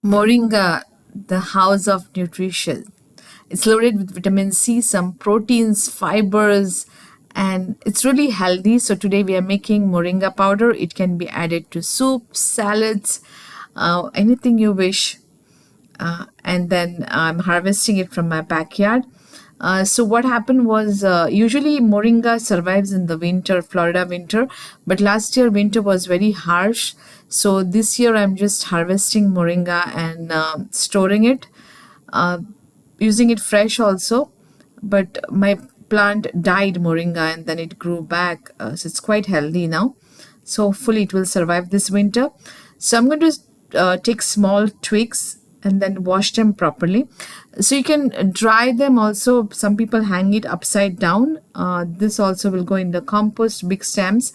Moringa, the house of nutrition. It's loaded with vitamin C, some proteins, fibers, and it's really healthy. So today we are making moringa powder. It can be added to soup, salads, anything you wish. And then I'm harvesting it from my backyard. So what happened was usually moringa survives in the winter, Florida winter, but last year winter was very harsh. So this year I'm just harvesting moringa and storing it, uh, using it fresh also. But my plant died moringa and then it grew back, so it's quite healthy now. So hopefully it will survive this winter. So I'm going to take small twigs and then wash them properly. So you can dry them also. Some people hang it upside down. This also will go in the compost, big stems.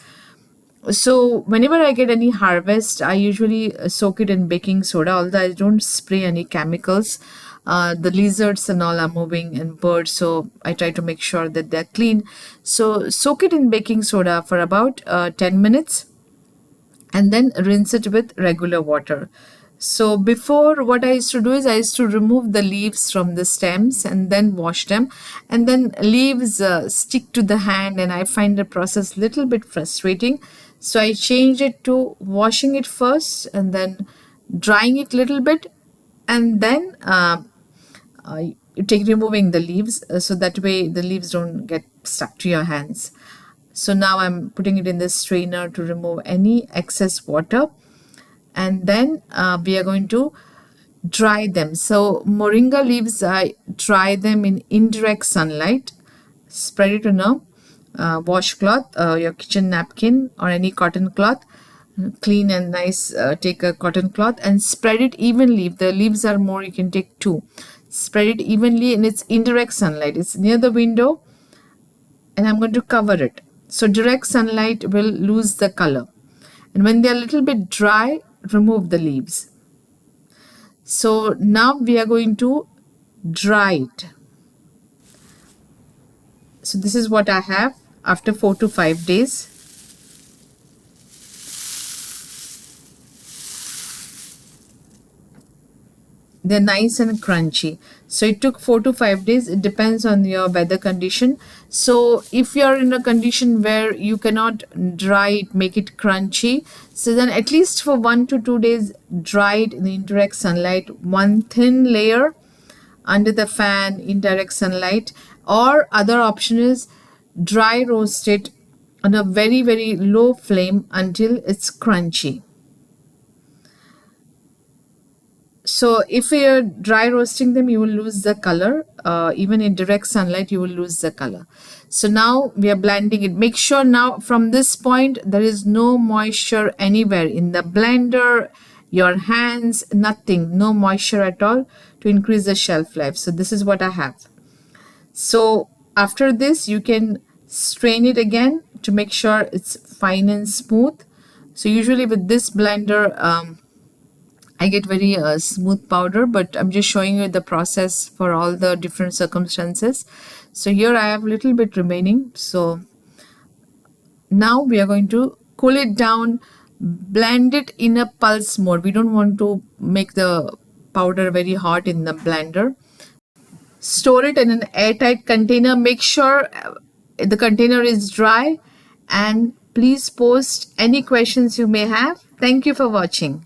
So whenever I get any harvest, I usually soak it in baking soda, although I don't spray any chemicals. The lizards and all are moving and birds, so I try to make sure that they're clean. So soak it in baking soda for about 10 minutes and then rinse it with regular water. So before, what I used to do is I used to remove the leaves from the stems and then wash them, and then leaves stick to the hand and I find the process little bit frustrating. So I changed it to washing it first and then drying it little bit, and then you take removing the leaves, so that way the leaves don't get stuck to your hands. So now I'm putting it in the strainer to remove any excess water, and then we are going to dry them. So moringa leaves, I dry them in indirect sunlight. Spread it on a washcloth, your kitchen napkin or any cotton cloth, clean and nice. Take a cotton cloth and spread it evenly. If the leaves are more, you can take two. Spread it evenly in its indirect sunlight. It's near the window, and I'm going to cover it. So direct sunlight will lose the color. And when they're a little bit dry, remove the leaves. So now we are going to dry it. So this is what I have after 4 to 5 days. They're nice and crunchy. So it took 4 to 5 days. It depends on your weather condition. So if you're in a condition where you cannot dry it, make it crunchy, so then at least for 1 to 2 days, dry it in the indirect sunlight, one thin layer under the fan, indirect sunlight. Or other option is dry roast it on a very, very low flame until it's crunchy. So if you're dry roasting them, you will lose the color. Even in direct sunlight, you will lose the color. So now we are blending it. Make sure now from this point, there is no moisture anywhere in the blender, your hands, nothing, no moisture at all to increase the shelf life. So this is what I have. So after this, you can strain it again to make sure it's fine and smooth. So usually with this blender, I get very smooth powder, but I'm just showing you the process for all the different circumstances. So here I have a little bit remaining. So now we are going to cool it down, blend it in a pulse mode. We don't want to make the powder very hot in the blender. Store it in an airtight container. Make sure the container is dry, and please post any questions you may have. Thank you for watching.